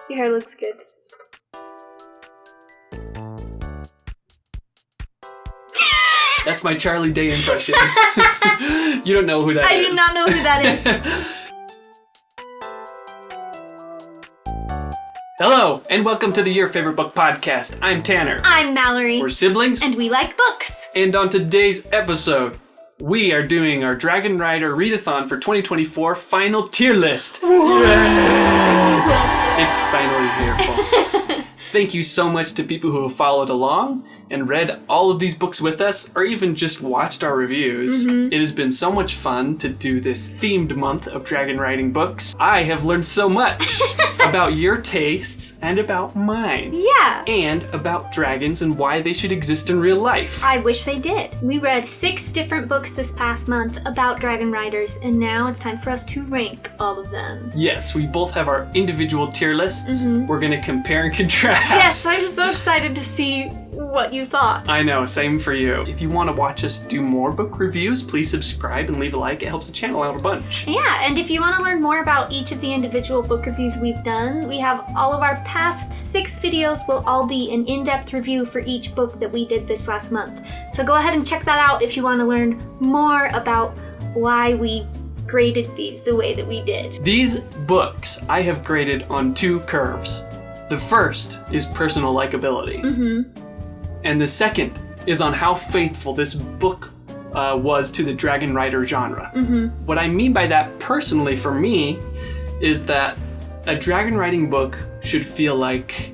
Your hair looks good. That's my Charlie Day impression. You don't know who that is. I do not know who that is. Hello, and welcome to the Your Favorite Book podcast. I'm Tanner. I'm Mallory. We're siblings. And we like books. And on today's episode, we are doing our Dragon Rider Readathon for 2024 final tier list. Yes! It's finally here, folks. Thank you so much to people who have followed along and read all of these books with us, or even just watched our reviews. Mm-hmm. It has been so much fun to do this themed month of dragon riding books. I have learned so much about your tastes and about mine. Yeah. And about dragons and why they should exist in real life. I wish they did. We read 6 different books this past month about dragon riders, and now it's time for us to rank all of them. Yes, we both have our individual tier lists. Mm-hmm. We're going to compare and contrast. Yes, I'm so excited to see what you thought. I know, same for you. If you want to watch us do more book reviews, please subscribe and leave a like. It helps the channel out a bunch. Yeah, and if you want to learn more about each of the individual book reviews we've done, we have all of our past 6 videos will all be an in-depth review for each book that we did this last month. So go ahead and check that out if you want to learn more about why we graded these the way that we did. These books I have graded on 2 curves. The first is personal likability. Mm-hmm. And the second is on how faithful this book was to the dragon rider genre. Mm-hmm. What I mean by that personally for me is that a dragon riding book should feel like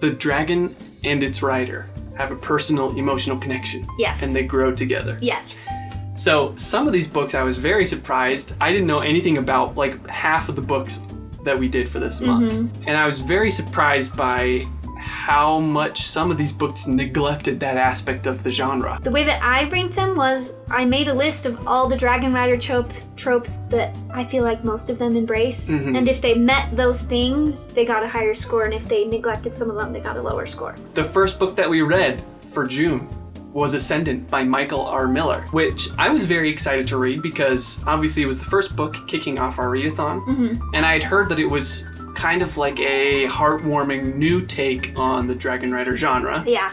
the dragon and its rider have a personal emotional connection. Yes. And they grow together. Yes. So some of these books I was very surprised. I didn't know anything about like half of the books that we did for this month. Mm-hmm. And I was very surprised by how much some of these books neglected that aspect of the genre. The way that I ranked them was I made a list of all the Dragon Rider tropes that I feel like most of them embrace. Mm-hmm. And if they met those things, they got a higher score. And if they neglected some of them, they got a lower score. The first book that we read for June was Ascendant by Michael R. Miller, which I was very excited to read because obviously it was the first book kicking off our readathon. Mm-hmm. And I had heard that it was kind of like a heartwarming new take on the Dragon Rider genre. Yeah.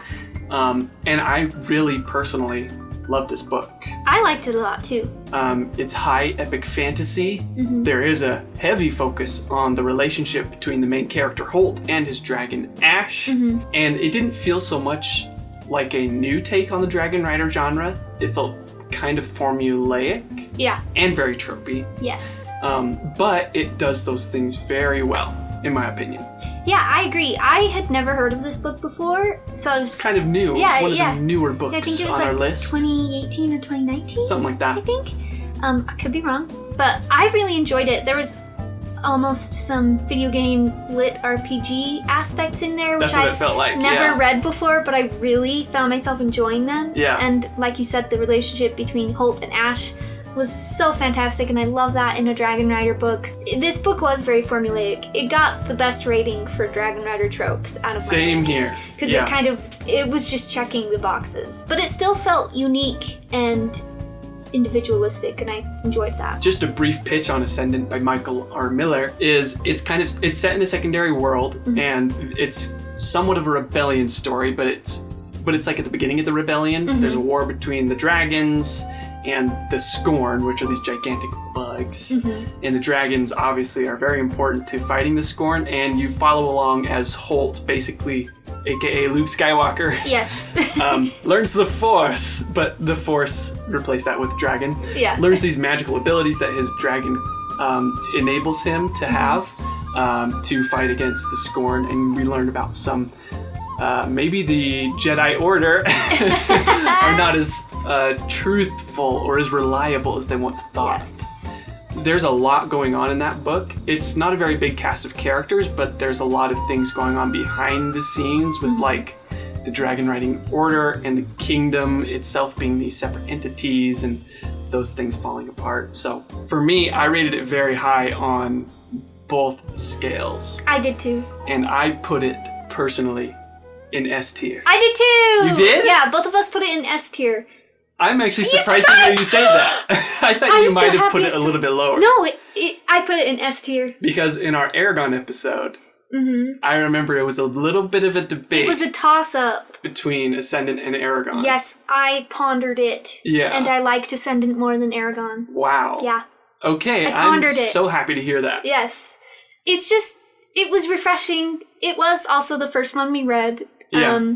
And I really personally love this book. I liked it a lot too. It's high epic fantasy. Mm-hmm. There is a heavy focus on the relationship between the main character Holt and his dragon Ash. Mm-hmm. And it didn't feel so much like a new take on the Dragon Rider genre. It felt kind of formulaic. Yeah. And very tropey. Yes. But it does those things very well, in my opinion. Yeah, I agree. I had never heard of this book before, so I was kind of new. Yeah, it was one of the newer books I think it was on like our list. 2018 or 2019? Something like that. I think. I could be wrong. But I really enjoyed it. There was almost some video game lit RPG aspects in there, which That's what it felt like. Never read before, but I really found myself enjoying them. Yeah. And like you said, the relationship between Holt and Ash was so fantastic, and I love that in a Dragon Rider book. This book was very formulaic. It got the best rating for Dragon Rider tropes out of my Same here. Because it was just checking the boxes. But it still felt unique and individualistic, and I enjoyed that. Just a brief pitch on Ascendant by Michael R. Miller is it's set in a secondary world, mm-hmm. and it's somewhat of a rebellion story, but it's like at the beginning of the rebellion. Mm-hmm. There's a war between the dragons and the Scorn, which are these gigantic bugs. Mm-hmm. And the dragons obviously are very important to fighting the Scorn, and you follow along as Holt, basically, aka Luke Skywalker. Yes. Learns the Force, but the Force replaced that with dragon. Yeah. Learns these magical abilities that his dragon enables him to have to fight against the Scorn, and we learn about some maybe the Jedi Order are not as truthful or as reliable as they once thought. Yes. There's a lot going on in that book. It's not a very big cast of characters, but there's a lot of things going on behind the scenes with like the Dragon Riding Order and the Kingdom itself being these separate entities and those things falling apart. So for me, I rated it very high on both scales. I did too. And I put it personally in S tier. I did too! You did? Yeah, both of us put it in S tier. I'm actually surprised to hear you say that. I thought you might have put it a little bit lower. No, I put it in S tier. Because in our Eragon episode, I remember it was a little bit of a debate. It was a toss-up between Ascendant and Eragon. Yes, I pondered it. Yeah. And I liked Ascendant more than Eragon. Wow. Yeah. Okay, I'm so happy to hear that. Yes. It's just, it was refreshing. It was also the first one we read. Yeah.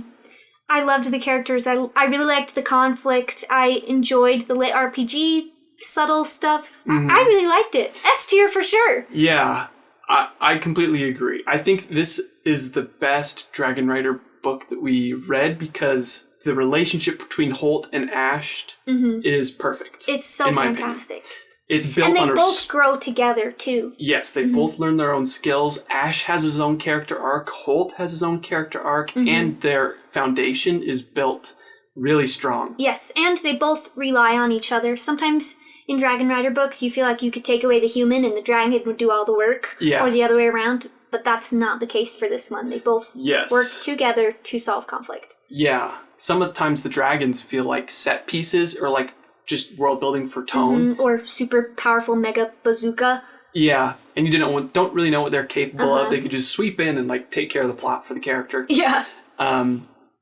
I loved the characters. I really liked the conflict. I enjoyed the lit RPG subtle stuff. I really liked it. S tier for sure. Yeah. I completely agree. I think this is the best Dragon Rider book that we read because the relationship between Holt and Ash is perfect. It's so fantastic. It's built on and they both grow together, too. Yes, they both learn their own skills. Ash has his own character arc. Holt has his own character arc. And their foundation is built really strong. Yes, and they both rely on each other. Sometimes in Dragon Rider books, you feel like you could take away the human and the dragon would do all the work. Yeah. Or the other way around. But that's not the case for this one. They both work together to solve conflict. Yeah. Some of the times the dragons feel like set pieces or like just world building for tone. Or super powerful mega bazooka. Yeah. And you don't really know what they're capable of. They could just sweep in and like take care of the plot for the character. Yeah.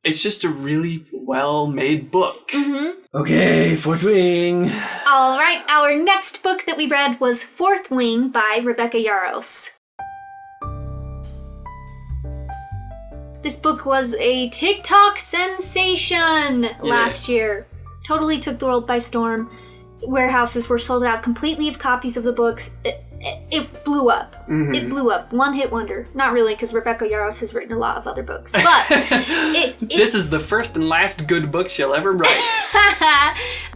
It's just a really well-made book. Okay, Fourth Wing. All right, our next book that we read was Fourth Wing by Rebecca Yarros. This book was a TikTok sensation last year. Totally took the world by storm. Warehouses were sold out completely of copies of the books. It blew up. It blew up. One-hit wonder. Not really, because Rebecca Yarros has written a lot of other books. But this is the first and last good book she'll ever write.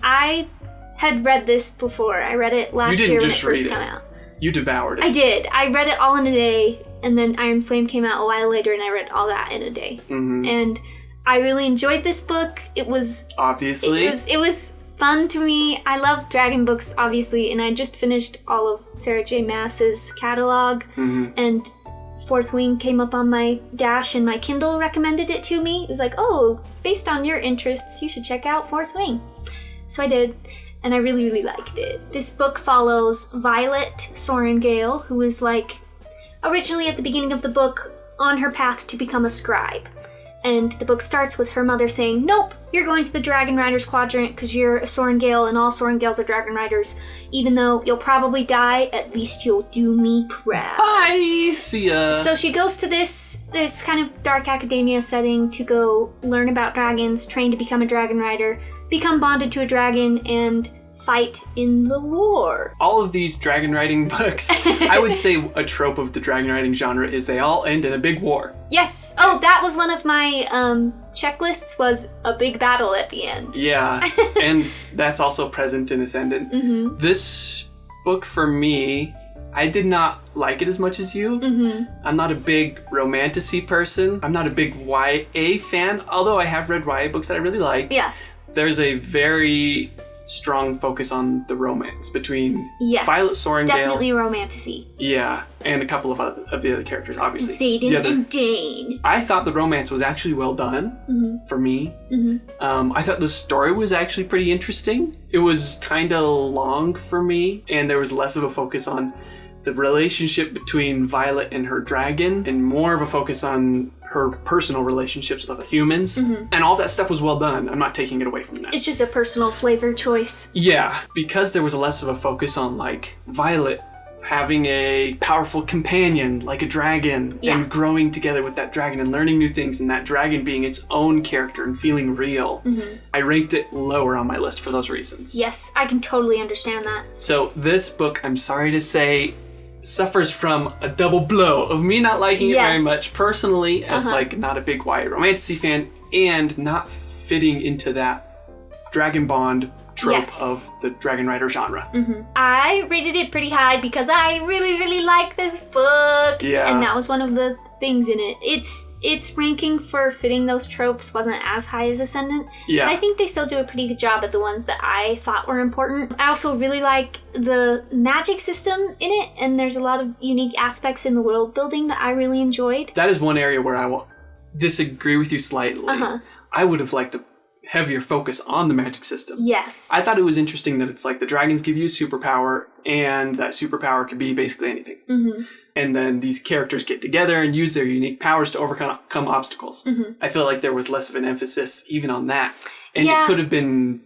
I had read this before. I read it last year when it first came out. You devoured it. I did. I read it all in a day, and then Iron Flame came out a while later, and I read all that in a day. And I really enjoyed this book. It was... Obviously. It was fun to me. I love dragon books, obviously, and I just finished all of Sarah J. Maas's catalog, and Fourth Wing came up on my dash, and my Kindle recommended it to me. It was like, oh, based on your interests, you should check out Fourth Wing. So I did, and I really, really liked it. This book follows Violet Sorengale, who is like, originally at the beginning of the book, on her path to become a scribe. And the book starts with her mother saying, nope, you're going to the Dragon Riders Quadrant because you're a Sorengale and all Sorengales are Dragon Riders. Even though you'll probably die, at least you'll do me proud. Bye! See ya! So she goes to this kind of dark academia setting to go learn about dragons, train to become a Dragon Rider, become bonded to a dragon, and fight in the war. All of these dragon riding books, I would say a trope of the dragon riding genre is they all end in a big war. Yes. Oh, that was one of my checklists, was a big battle at the end. Yeah, and that's also present in Ascendant. This book for me, I did not like it as much as you. I'm not a big romantasy person. I'm not a big YA fan, although I have read YA books that I really like. Yeah. There's a very strong focus on the romance between Violet Sorengale. Definitely romantasy. Yeah, and a couple of the other characters, obviously. Zayden and Dane. I thought the romance was actually well done for me. I thought the story was actually pretty interesting. It was kind of long for me, and there was less of a focus on the relationship between Violet and her dragon, and more of a focus on her personal relationships with other humans. And all that stuff was well done. I'm not taking it away from that. It's just a personal flavor choice. Yeah, because there was less of a focus on, like, Violet having a powerful companion, like a dragon, and growing together with that dragon and learning new things, and that dragon being its own character and feeling real. I ranked it lower on my list for those reasons. Yes, I can totally understand that. So this book, I'm sorry to say, suffers from a double blow of me not liking it very much personally, as like not a big YA romantasy fan, and not fitting into that Dragon Bond trope of the Dragon Rider genre. I rated it pretty high because I really, really like this book. Yeah. And that was one of the things in it. Its ranking for fitting those tropes wasn't as high as Ascendant. Yeah. But I think they still do a pretty good job at the ones that I thought were important. I also really like the magic system in it, and there's a lot of unique aspects in the world building that I really enjoyed. That is one area where I will disagree with you slightly. I would have liked a heavier focus on the magic system. Yes. I thought it was interesting that it's like the dragons give you superpower and that superpower could be basically anything. Mm-hmm. And then these characters get together and use their unique powers to overcome obstacles. Mm-hmm. I feel like there was less of an emphasis even on that. And Yeah. it could have been,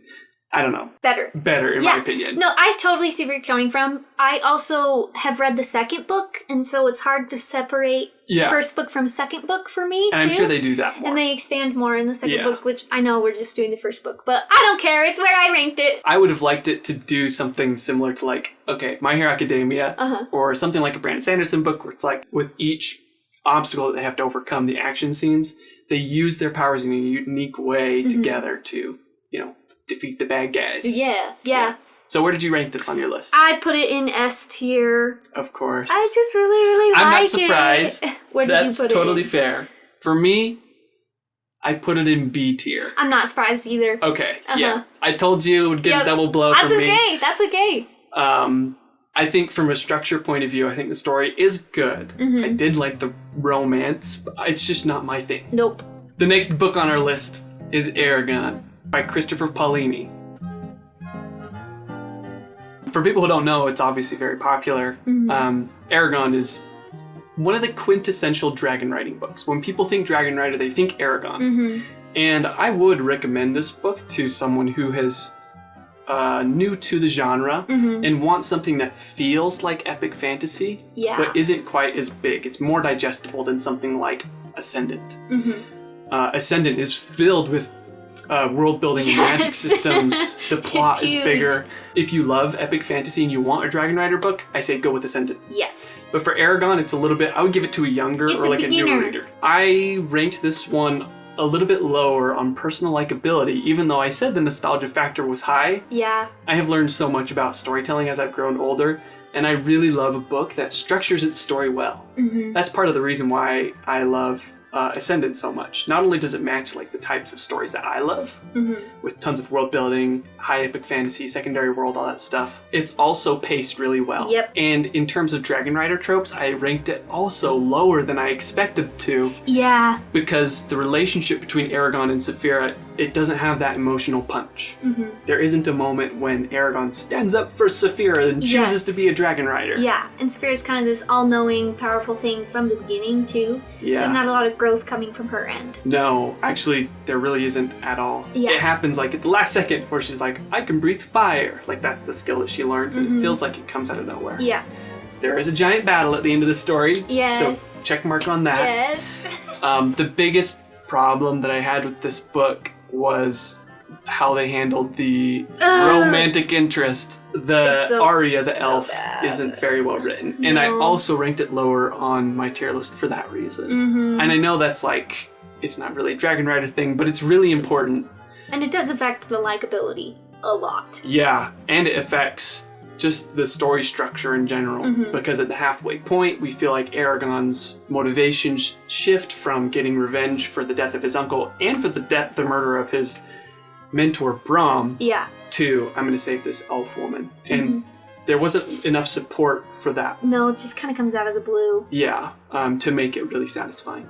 I don't know, better in my opinion. No, I totally see where you're coming from. I also have read the second book, and so it's hard to separate first book from second book for me, and too. I'm sure they do that more. And they expand more in the second book, which I know we're just doing the first book, but I don't care. It's where I ranked it. I would have liked it to do something similar to like, okay, My Hero Academia, or something like a Brandon Sanderson book where it's like with each obstacle that they have to overcome, the action scenes, they use their powers in a unique way together to, defeat the bad guys. Yeah. So where did you rank this on your list? I put it in S tier. Of course. I just really like it. I'm not surprised. Where did That's you put totally it? fair. For me, I put it in B tier. I'm not surprised either. Okay, yeah. I told you it would get a double blow That's from me. That's okay. I think from a structure point of view, I think the story is good. I did like the romance, but it's just not my thing. Nope. The next book on our list is Eragon by Christopher Paolini. For people who don't know, it's obviously very popular. Eragon is one of the quintessential dragon writing books. When people think dragon writer, they think Eragon. And I would recommend this book to someone who is new to the genre and wants something that feels like epic fantasy, but isn't quite as big. It's more digestible than something like Ascendant. Ascendant is filled with world building and magic systems. The plot is huge. bigger. If you love epic fantasy and you want a Dragon Rider book, I say go with Ascendant. Yes. But for Eragon, it's a little bit, I would give it to a younger or like a newer reader. I ranked this one a little bit lower on personal likability, even though I said the nostalgia factor was high. Yeah. I have learned so much about storytelling as I've grown older, and I really love a book that structures its story well. That's part of the reason why I love Ascendant so much. Not only does it match like the types of stories that I love, with tons of world building, high epic fantasy, secondary world, all that stuff, it's also paced really well. Yep. And in terms of Dragon Rider tropes, I ranked it also lower than I expected to. Yeah. Because the relationship between Eragon and Saphira, it doesn't have that emotional punch. There isn't a moment when Eragon stands up for Saphira and chooses to be a Dragon Rider. Yeah, and Saphira's kind of this all-knowing, powerful thing from the beginning, too. Yeah. So there's not a lot of growth coming from her end. No, actually, there really isn't at all. Yeah. It happens like at the last second where she's like, I can breathe fire. Like that's the skill that she learns, and it feels like it comes out of nowhere. Yeah. There is a giant battle at the end of the story. Yes. So check mark on that. Yes. The biggest problem that I had with this book was how they handled the romantic interest. The Arya, the elf, isn't very well written. And I also ranked it lower on my tier list for that reason. And I know that's like, it's not really a Dragon Rider thing, but it's really important. And it does affect the likability a lot. Yeah, and it affects just the story structure in general, because at the halfway point, we feel like Eragon's motivations shift from getting revenge for the death of his uncle and for the murder of his mentor Brahm to, I'm going to save this elf woman. And there wasn't enough support for that. No, it just kind of comes out of the blue. Yeah, to make it really satisfying.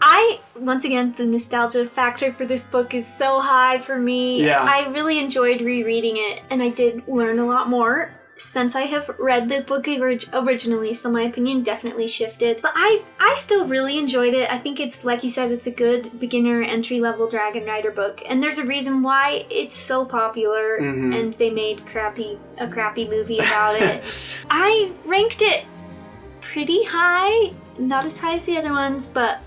Once again, the nostalgia factor for this book is so high for me. Yeah. I really enjoyed rereading it, and I did learn a lot more since I have read the book originally, so my opinion definitely shifted. But I still really enjoyed it. I think it's, like you said, it's a good beginner entry-level Dragon Rider book. And there's a reason why it's so popular, and they made a crappy movie about it. I ranked it pretty high, not as high as the other ones, but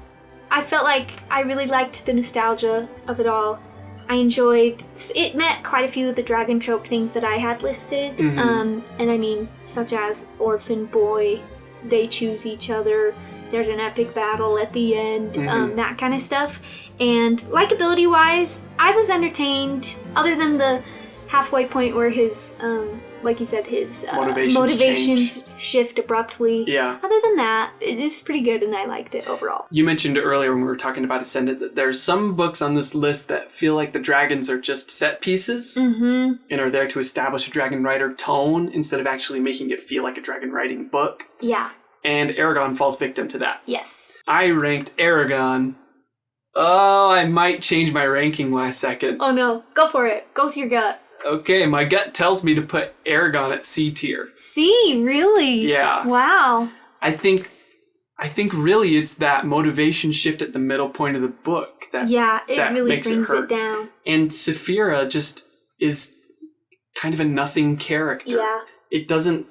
I felt like I really liked the nostalgia of it all. I enjoyed it. Met quite a few of the dragon trope things that I had listed, and I mean, such as orphan boy, they choose each other, there's an epic battle at the end, that kind of stuff. And likability wise, I was entertained, other than the halfway point where his like you said, his motivations shift abruptly. Yeah. Other than that, it was pretty good, and I liked it overall. You mentioned earlier when we were talking about Ascendant that there's some books on this list that feel like the dragons are just set pieces and are there to establish a Dragon Rider tone instead of actually making it feel like a dragon writing book. Yeah. And Eragon falls victim to that. Yes. I ranked Eragon. Oh, I might change my ranking last second. Oh no, go for it. Go with your gut. Okay, my gut tells me to put Eragon at C tier. C, really? Yeah. Wow. I think really it's that motivation shift at the middle point of the book that it really makes brings hurt. it down. And Saphira just is kind of a nothing character. Yeah. It doesn't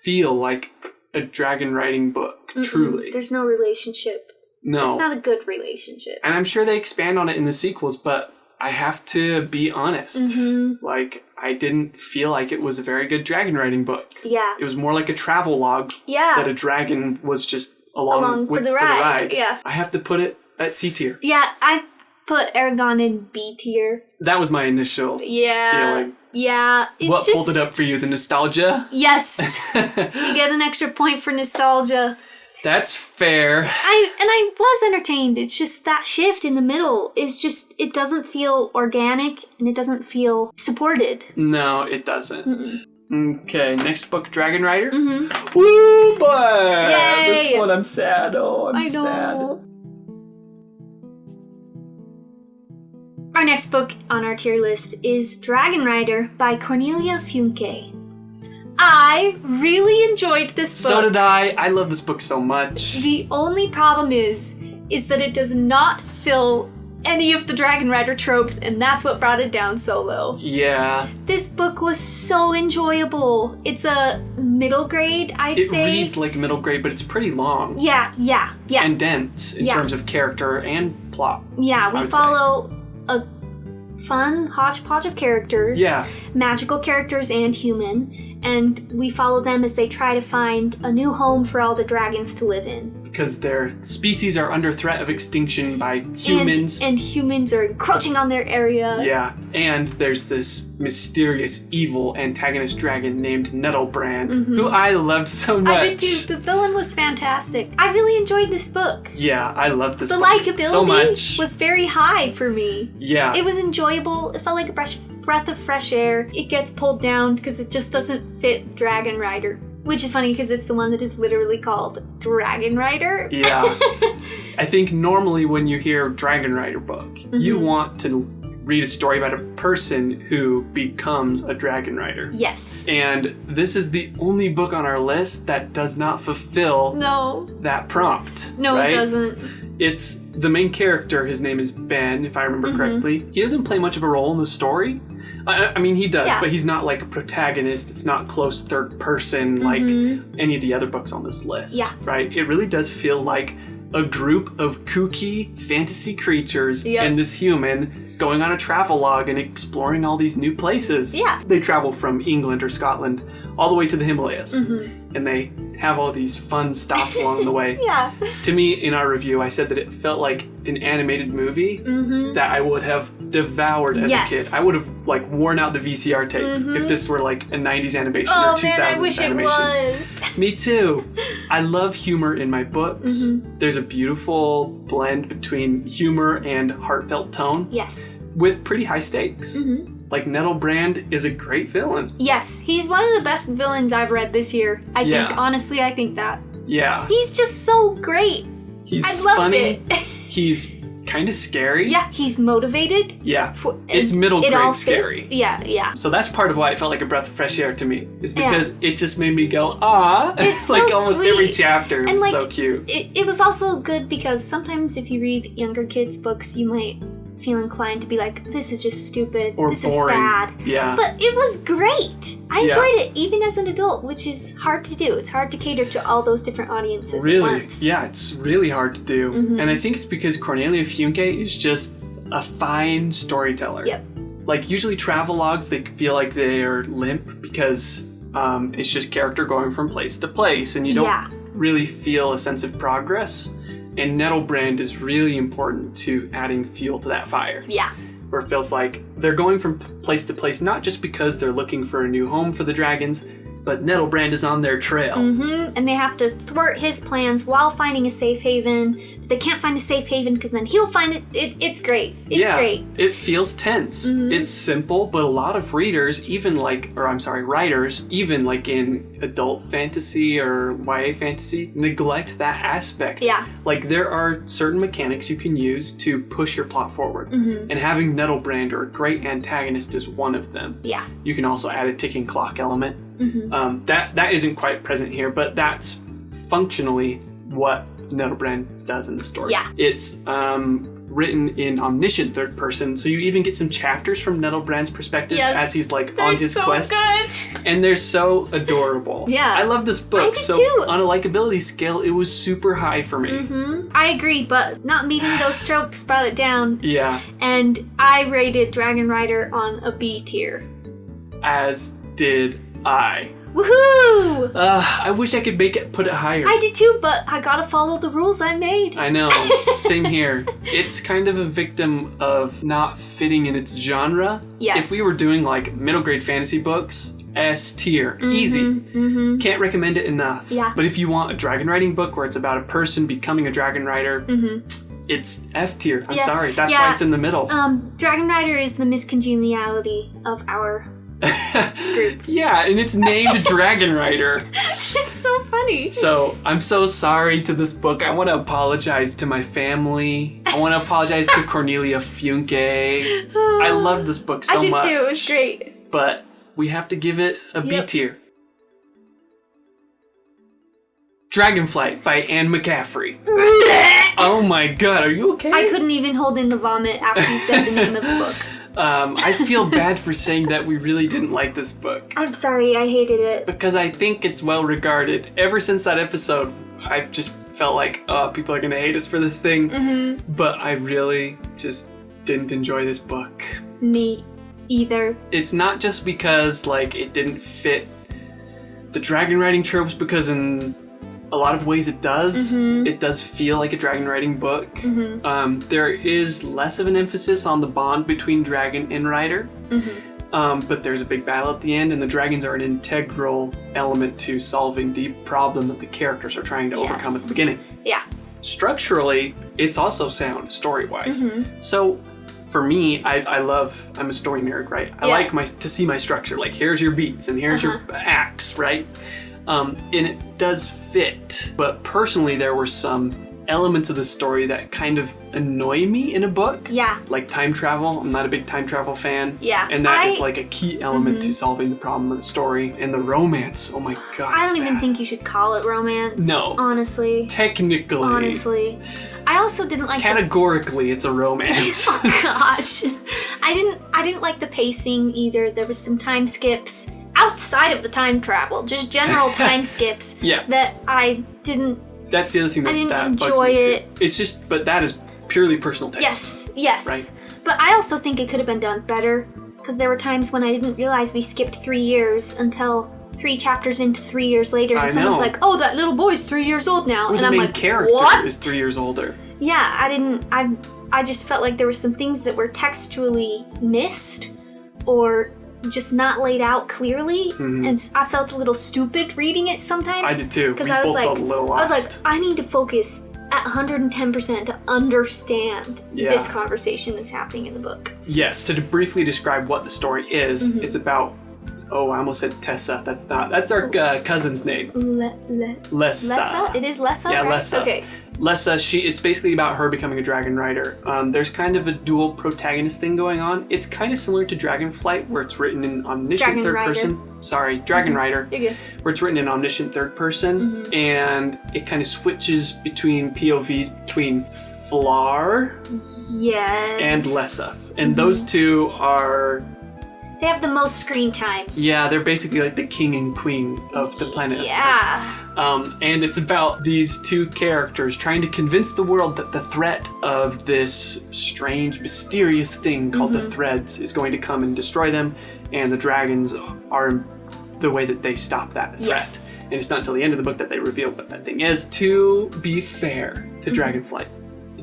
feel like a dragon riding book, truly. There's no relationship. No. It's not a good relationship. And I'm sure they expand on it in the sequels, but I have to be honest. Like, I didn't feel like it was a very good dragon riding book. Yeah. It was more like a travel log that a dragon was just along for the ride. Yeah. I have to put it at C tier. Yeah, I put Eragon in B tier. That was my initial feeling. Yeah. What pulled it up for you? The nostalgia? Yes. You get an extra point for nostalgia. That's fair. I was entertained. It's just that shift in the middle is just, it doesn't feel organic and it doesn't feel supported. No, it doesn't. Okay, next book, Dragon Rider. Woo, boy! Yay! This one I'm sad. Oh, I'm sad. Our next book on our tier list is Dragon Rider by Cornelia Funke. I really enjoyed this book. So did I. I love this book so much. The only problem is that it does not fill any of the Dragon Rider tropes, and that's what brought it down so low. Yeah. This book was so enjoyable. It's a middle grade, I'd say. It reads like middle grade, but it's pretty long. Yeah. And dense in terms of character and plot. Yeah, we follow a fun hodgepodge of characters. Yeah. Magical characters and human. And we follow them as they try to find a new home for all the dragons to live in. Because their species are under threat of extinction by humans. And humans are encroaching on their area. Yeah. And there's this mysterious evil antagonist dragon named Nettlebrand, who I loved so much. I did too. The villain was fantastic. I really enjoyed this book. Yeah, I loved this book The likability so much. was very high for me. Yeah. It was enjoyable. It felt like a breath of fresh air. It gets pulled down because it just doesn't fit Dragon Rider. Which is funny because it's the one that is literally called Dragon Rider. Yeah. I think normally when you hear Dragon Rider book, you want to read a story about a person who becomes a Dragon Rider. Yes. And this is the only book on our list that does not fulfill that prompt. No, right? it doesn't. It's the main character, his name is Ben, if I remember correctly. He doesn't play much of a role in the story. I mean, he does, but he's not like a protagonist. It's not close third person like any of the other books on this list. Yeah. Right? It really does feel like a group of kooky fantasy creatures and this human going on a travelogue and exploring all these new places. Yeah. They travel from England or Scotland all the way to the Himalayas. And they have all these fun stops along the way. Yeah. To me, in our review, I said that it felt like an animated movie that I would have devoured as a kid. I would have like worn out the VCR tape if this were like a 90s animation or 2000s man, I wish animation. it was. Me too. I love humor in my books. There's a beautiful blend between humor and heartfelt tone. Yes. With pretty high stakes. Like, Nettlebrand is a great villain. Yes, he's one of the best villains I've read this year. I think, honestly, I think that. Yeah. He's just so great. He's I loved funny. it. He's kind of scary. Yeah, he's motivated. Yeah. It's middle grade scary. Yeah. So that's part of why it felt like a breath of fresh air to me. Is because it just made me go, ah. It's like so almost sweet. every chapter was like, so cute. It was also good because sometimes if you read younger kids' books, you might feel inclined to be like, this is just stupid. Or this boring. is bad. Yeah. But it was great. I enjoyed it even as an adult, which is hard to do. It's hard to cater to all those different audiences at once. Yeah, it's really hard to do. And I think it's because Cornelia Funke is just a fine storyteller. Yep. Like, usually travelogues, they feel like they're limp because it's just character going from place to place, and you don't really feel a sense of progress. And Nettlebrand is really important to adding fuel to that fire. Yeah. Where it feels like they're going from place to place, not just because they're looking for a new home for the dragons, But Nettlebrand is on their trail. And they have to thwart his plans while finding a safe haven. But they can't find a safe haven because then he'll find it. It's great. It's great. It feels tense. It's simple, but a lot of readers, writers, even like in adult fantasy or YA fantasy, neglect that aspect. Yeah. Like there are certain mechanics you can use to push your plot forward. And having Nettlebrand or a great antagonist is one of them. Yeah. You can also add a ticking clock element. That isn't quite present here, but that's functionally what Nettlebrand does in the story. Yeah. It's written in omniscient third person, so you even get some chapters from Nettlebrand's perspective as he's like on his quest. Good. And they're so adorable. Yeah. I love this book. I do so too. On a likability scale, it was super high for me. I agree, but not meeting those tropes brought it down. Yeah. And I rated Dragon Rider on a B tier. As did I. Woohoo! I wish I could put it higher. I did too, but I gotta follow the rules I made. I know. Same here. It's kind of a victim of not fitting in its genre. Yes. If we were doing like middle grade fantasy books, S tier. Easy. Can't recommend it enough. Yeah. But if you want a dragon riding book where it's about a person becoming a dragon rider, it's F tier. I'm sorry. That's why it's in the middle. Dragon Rider is the miscongeniality of our group. Yeah, and it's named Dragon Rider. It's so funny. So, I'm so sorry to this book. I want to apologize to my family. I want to apologize to Cornelia Funke. I love this book so much. I did too. It was great. But we have to give it a B tier. Dragonflight by Anne McCaffrey. Oh my god, are you okay? I couldn't even hold in the vomit after you said the name of the book. I feel bad for saying that we really didn't like this book. I'm sorry, I hated it. Because I think it's well regarded. Ever since that episode, I've just felt like, oh, people are going to hate us for this thing. But I really just didn't enjoy this book. Me either. It's not just because, like, it didn't fit the dragon riding tropes, because in a lot of ways it does. It does feel like a dragon riding book. There is less of an emphasis on the bond between dragon and rider. But there's a big battle at the end, and the dragons are an integral element to solving the problem that the characters are trying to overcome at the beginning. Yeah. Structurally, it's also sound, story-wise. So, for me, I'm a story nerd, right? I like to see my structure. Like, here's your beats, and here's your acts, right? And it does fit, but personally there were some elements of the story that kind of annoy me in a book. Yeah. Like time travel. I'm not a big time travel fan. Yeah. And that is like a key element to solving the problem of the story. And the romance, oh my god. I don't even think you should call it romance. No. Honestly. Technically. Honestly. I also didn't like categorically it's a romance. Oh gosh. I didn't like the pacing either. There was some time skips outside of the time travel, just general time skips that I didn't. That's the other thing that bugs enjoy me it. Too. It's just, but that is purely personal taste. Yes. Right. But I also think it could have been done better, because there were times when I didn't realize we skipped 3 years until 3 chapters into 3 years later, and someone's like, "Oh, that little boy's 3 years old now," or and the I'm main like, character "What?" is 3 years older. Yeah, I just felt like there were some things that were textually missed, or just not laid out clearly, and I felt a little stupid reading it sometimes. I did too. Because I was like, a little lost. I need to focus at 110% to understand this conversation that's happening in the book. Yes, to briefly describe what the story is, it's about. Oh, I almost said Tessa. That's our cousin's name. Lessa. Lessa? It is Lessa? Yeah, right? Lessa. Okay. Lessa, it's basically about her becoming a dragon rider. There's kind of a dual protagonist thing going on. It's kind of similar to Dragonflight, where it's written in omniscient third person. Sorry, Dragon Rider. You're good. Where it's written in omniscient third person, and it kind of switches between POVs between Flar and Lessa. And those two are... They have the most screen time. Yeah, they're basically like the king and queen of the planet. Yeah. And it's about these two characters trying to convince the world that the threat of this strange, mysterious thing called the Threads is going to come and destroy them, and the dragons are the way that they stop that threat. Yes. And it's not until the end of the book that they reveal what that thing is. To be fair to Dragonflight,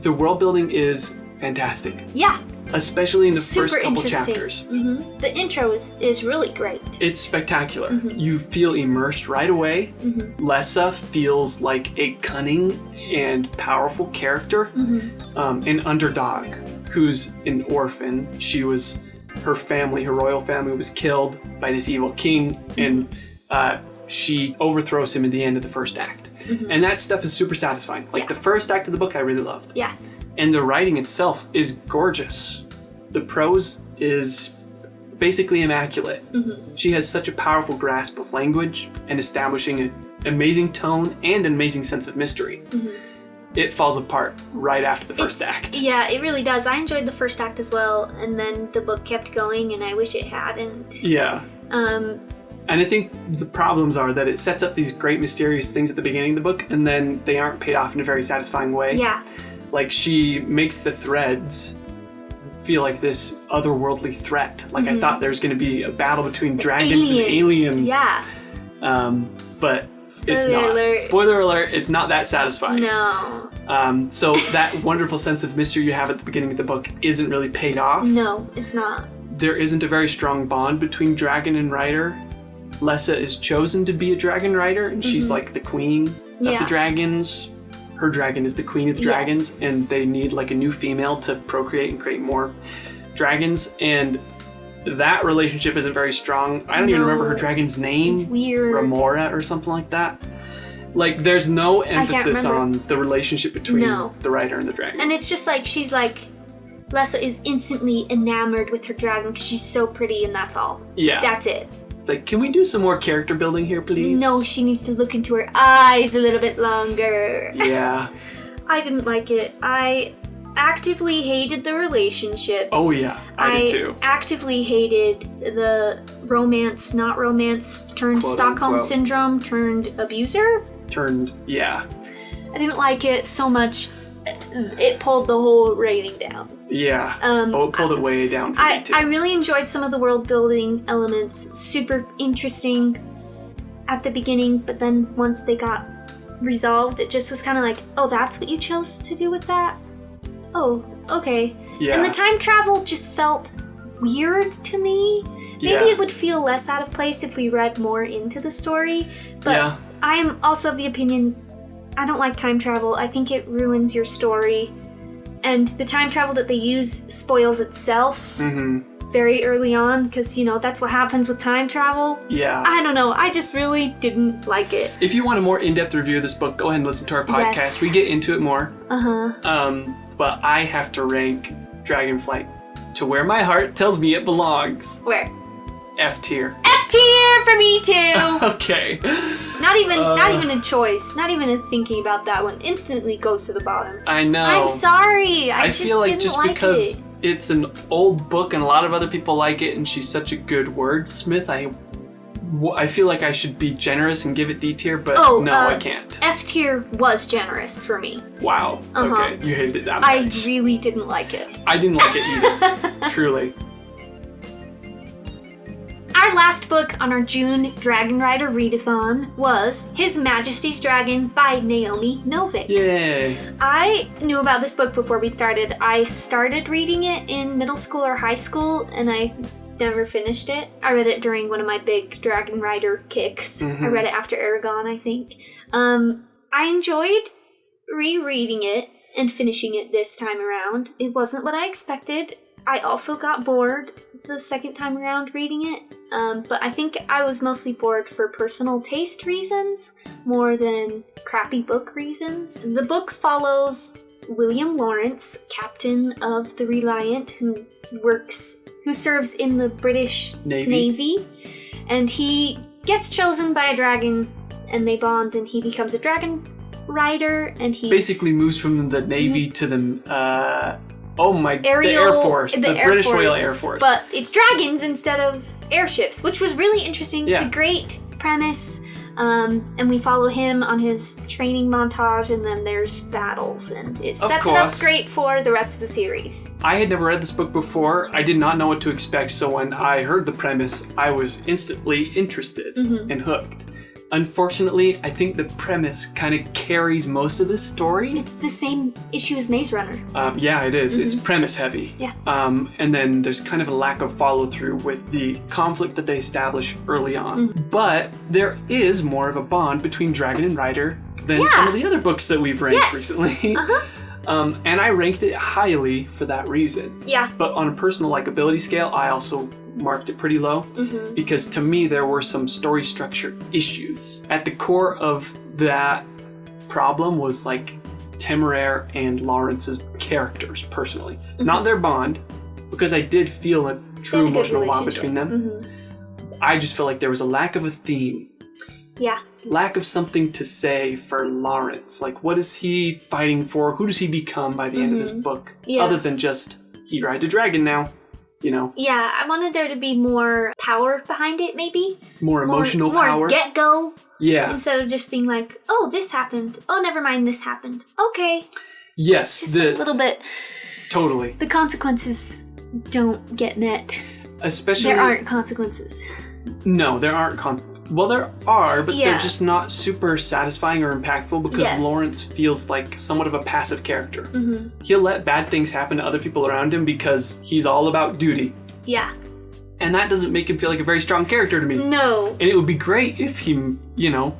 the world building is fantastic. Yeah. Especially in the Super first couple interesting. chapters. Mm-hmm. The intro is really great. It's spectacular. Mm-hmm. You feel immersed right away. Mm-hmm. Lessa feels like a cunning and powerful character. Mm-hmm. An underdog who's an orphan. Her family, her royal family, was killed by this evil king, and she overthrows him at the end of the first act. Mm-hmm. And that stuff is super satisfying. Like the first act of the book I really loved. Yeah. And the writing itself is gorgeous. The prose is basically immaculate. Mm-hmm. She has such a powerful grasp of language and establishing an amazing tone and an amazing sense of mystery. Mm-hmm. It falls apart right after the first act. Yeah, it really does. I enjoyed the first act as well, and then the book kept going, and I wish it hadn't. Yeah. And I think the problems are that it sets up these great mysterious things at the beginning of the book, and then they aren't paid off in a very satisfying way. Yeah. Like, she makes the threads feel like this otherworldly threat. Like, I thought there was going to be a battle between dragons and aliens. Yeah. But Spoiler it's not. alert. Spoiler alert, it's not that satisfying. No. So that wonderful sense of mystery you have at the beginning of the book isn't really paid off. No, it's not. There isn't a very strong bond between dragon and rider. Lessa is chosen to be a dragon rider, and she's like the queen of the dragons. Her dragon is the queen of the dragons, and they need like a new female to procreate and create more dragons. And that relationship isn't very strong. I don't even remember her dragon's name. It's weird. Remora or something like that. Like, there's no emphasis on the relationship between the rider and the dragon. And it's just like, she's like, Lessa is instantly enamored with her dragon because she's so pretty, and that's all. Yeah. That's it. It's like, can we do some more character building here, please? No, she needs to look into her eyes a little bit longer. Yeah. I didn't like it. I actively hated the relationships. Oh yeah, I did too. Actively hated the romance, not romance, turned Quote, Stockholm unquote. Syndrome, turned abuser. Yeah. I didn't like it so much. It pulled the whole rating down. Yeah. It pulled it way down for me too. I really enjoyed some of the world building elements. Super interesting at the beginning, but then once they got resolved, it just was kind of like, oh, that's what you chose to do with that? Oh, okay. Yeah. And the time travel just felt weird to me. Maybe it would feel less out of place if we read more into the story, but I am also of the opinion I don't like time travel. I think it ruins your story. And the time travel that they use spoils itself very early on, because, that's what happens with time travel. Yeah. I don't know. I just really didn't like it. If you want a more in-depth review of this book, go ahead and listen to our podcast. Yes. We get into it more. Uh-huh. But I have to rank Dragonflight to where my heart tells me it belongs. Where? F tier. F tier for me too! Okay. Not even a choice. Not even a thinking about that one. Instantly goes to the bottom. I know. I'm sorry. I just feel like didn't just like because it. it's an old book and a lot of other people like it and she's such a good wordsmith, I feel like I should be generous and give it D tier, but I can't. F tier was generous for me. Wow. Okay, you hated it that I much. really didn't like it. I didn't like it either. Truly. Our last book on our June Dragon Rider readathon was His Majesty's Dragon by Naomi Novik. Yay. I knew about this book before we started. I started reading it in middle school or high school, and I never finished it. I read it during one of my big Dragon Rider kicks. I read it after Eragon, I think. I enjoyed rereading it and finishing it this time around. It wasn't what I expected. I also got bored the second time around reading it, but I think I was mostly bored for personal taste reasons more than crappy book reasons. The book follows William Lawrence, captain of the Reliant, who serves in the British Navy, and he gets chosen by a dragon, and they bond, and he becomes a dragon rider, and he basically moves from the Navy to the the Air Force, the British Royal Air Force. But it's dragons instead of airships, which was really interesting. Yeah. It's a great premise. And we follow him on his training montage, and then there's battles, and it sets it up great for the rest of the series. I had never read this book before. I did not know what to expect, so when I heard the premise, I was instantly interested and hooked. Unfortunately, I think the premise kind of carries most of this story. It's the same issue as Maze Runner. Yeah, it is. It's premise heavy. Yeah. And then there's kind of a lack of follow through with the conflict that they establish early on. But there is more of a bond between Dragon and Rider than some of the other books that we've ranked recently. And I ranked it highly for that reason. Yeah. But on a personal likability scale, I also marked it pretty low because to me there were some story structure issues. At the core of that problem was like Temeraire and Lawrence's characters personally. Not their bond, because I did feel a true emotional bond between them. I just feel like there was a lack of a theme. Yeah. Lack of something to say for Lawrence. Like, what is he fighting for? Who does he become by the end of this book? Yeah. Other than just, he rides a dragon now, you know? Yeah, I wanted there to be more power behind it, maybe. More emotional power. More get-go. Yeah. Instead of just being like, oh, this happened. Oh, never mind, this happened. Okay. Yes. Just a little bit. Totally. The consequences don't get met. Especially... There aren't consequences. No, there aren't Well, there are, but they're just not super satisfying or impactful because Lawrence feels like somewhat of a passive character. He'll let bad things happen to other people around him because he's all about duty. Yeah. And that doesn't make him feel like a very strong character to me. No. And it would be great if he, you know,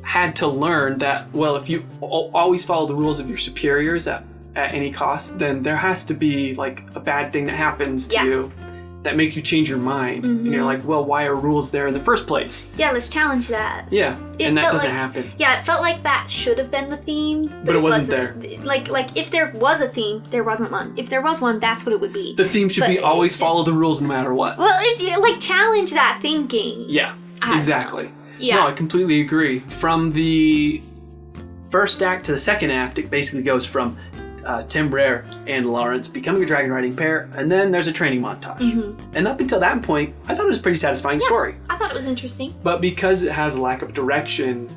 had to learn that, well, if you always follow the rules of your superiors at any cost, then there has to be, like, a bad thing that happens to you that makes you change your mind. And you're like, well, why are rules there in the first place? Yeah, let's challenge that. Yeah, and that doesn't happen. Yeah, it felt like that should have been the theme. But it wasn't there. Like, if there was a theme, there wasn't one. If there was one, that's what it would be. The theme should be always follow the rules no matter what. Well, like, challenge that thinking. Yeah, exactly. Yeah. No, I completely agree. From the first act to the second act, it basically goes from Temeraire and Lawrence becoming a dragon riding pair, and then there's a training montage. And up until that point, I thought it was a pretty satisfying story. I thought it was interesting. But because it has a lack of direction,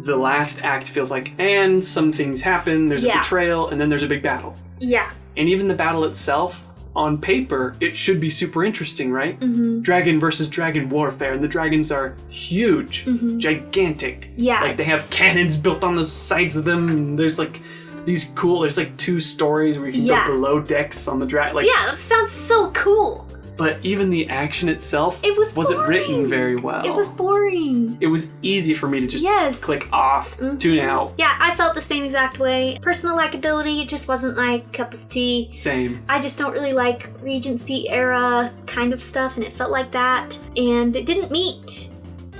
the last act feels like, and some things happen, there's a betrayal, and then there's a big battle. Yeah. And even the battle itself, on paper, it should be super interesting, right? Dragon versus dragon warfare, and the dragons are huge, gigantic. Yeah. Like, they have cannons built on the sides of them, and there's like there's like 2 stories where you can build below decks on the dragon. Like, yeah, that sounds so cool. But even the action itself boring. wasn't written very well. It was boring. It was easy for me to just click off, tune out. Yeah, I felt the same exact way. Personal likability, it just wasn't my cup of tea. Same. I just don't really like Regency era kind of stuff, and it felt like that. And it didn't meet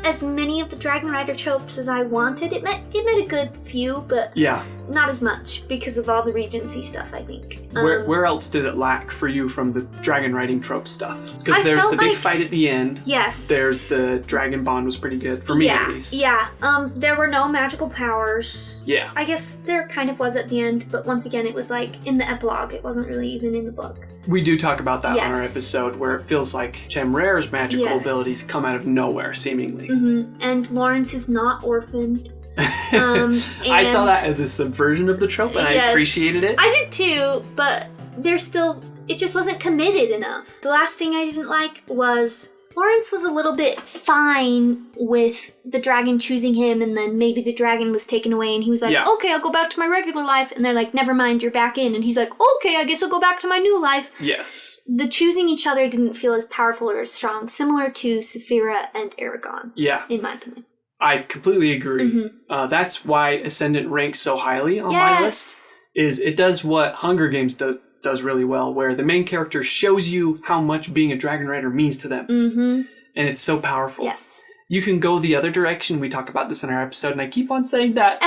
as many of the Dragon Rider tropes as I wanted. It met a good few, but not as much because of all the Regency stuff, I think. Where else did it lack for you from the dragon riding trope stuff? Because there's the big fight at the end. Yes. There's the dragon bond was pretty good, for me at least. Yeah. There were no magical powers. Yeah. I guess there kind of was at the end, but once again, it was like in the epilogue. It wasn't really even in the book. We do talk about that on our episode, where it feels like Temeraire's magical abilities come out of nowhere, seemingly. And Lawrence is not orphaned. I saw that as a subversion of the trope, and I appreciated it. I did too, but it just wasn't committed enough. The last thing I didn't like was Lawrence was a little bit fine with the dragon choosing him, and then maybe the dragon was taken away, and he was like, okay, I'll go back to my regular life, and they're like, never mind, you're back in, and he's like, okay, I guess I'll go back to my new life. Yes. The choosing each other didn't feel as powerful or as strong, similar to Saphira and Eragon. Yeah. In my opinion. I completely agree. That's why Ascendant ranks so highly on my list. Is it does what Hunger Games does really well, where the main character shows you how much being a dragon rider means to them. And it's so powerful. Yes. You can go the other direction. We talk about this in our episode, and I keep on saying that,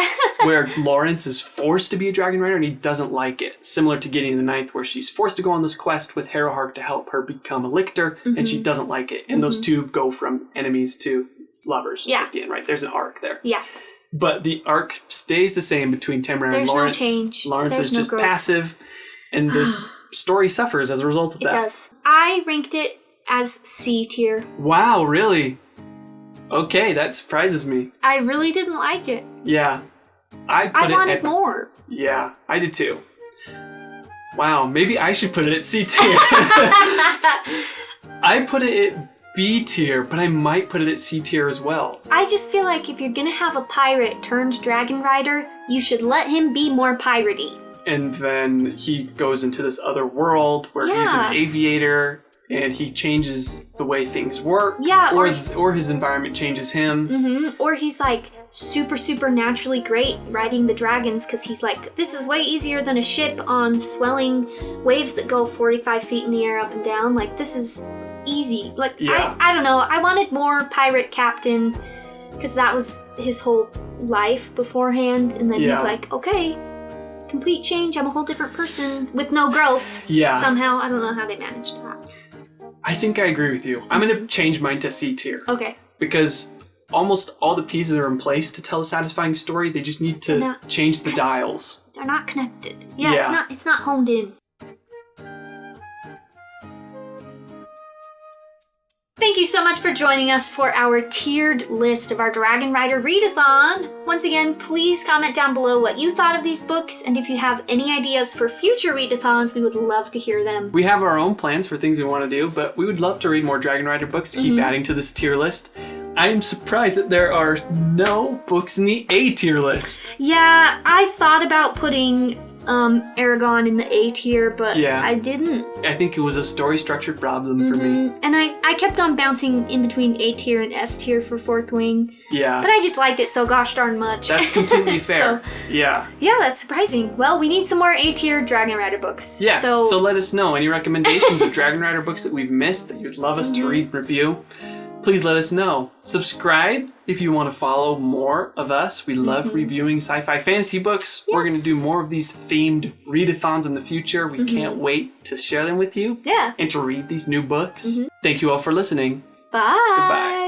where Lawrence is forced to be a dragon rider, and he doesn't like it. Similar to Gideon the Ninth, where she's forced to go on this quest with Harrowheart to help her become a lictor, and she doesn't like it. And those two go from enemies to lovers at the end, right? There's an arc there. Yeah. But the arc stays the same between Temeraire and Lawrence. There's no change. Lawrence is just passive, and the story suffers as a result of that. It does. I ranked it as C tier. Wow, really? Okay, that surprises me. I really didn't like it. Yeah. I wanted more. Yeah, I did too. Wow, maybe I should put it at C tier. I put it at B tier, but I might put it at C tier as well. I just feel like if you're gonna have a pirate turned dragon rider, you should let him be more piratey. And then he goes into this other world where he's an aviator and he changes the way things work. Yeah, or his environment changes him. Mm-hmm. Or he's like super naturally great riding the dragons because he's like, this is way easier than a ship on swelling waves that go 45 feet in the air up and down. Like, this is easy. Like, I don't know. I wanted more pirate captain because that was his whole life beforehand. And then he's like, okay, complete change. I'm a whole different person with no growth. Yeah. Somehow. I don't know how they managed that. I think I agree with you. I'm going to change mine to C tier. Okay. Because almost all the pieces are in place to tell a satisfying story. They just need to change the dials. They're not connected. Yeah, it's not honed in. Thank you so much for joining us for our tiered list of our Dragon Rider Readathon. Once again, please comment down below what you thought of these books, and if you have any ideas for future Readathons, we would love to hear them. We have our own plans for things we want to do, but we would love to read more Dragon Rider books to keep adding to this tier list. I'm surprised that there are no books in the A tier list. Yeah, I thought about putting Eragon in the A tier, but I didn't. I think it was a story structure problem for me. And I kept on bouncing in between A tier and S tier for Fourth Wing. Yeah. But I just liked it so gosh darn much. That's completely fair. Yeah, that's surprising. Well, we need some more A tier Dragon Rider books. Yeah, so let us know. Any recommendations of Dragon Rider books that we've missed that you'd love us to read and review? Please let us know. Subscribe if you want to follow more of us. We love reviewing sci-fi fantasy books. Yes. We're going to do more of these themed readathons in the future. We can't wait to share them with you. Yeah. And to read these new books. Thank you all for listening. Bye. Goodbye.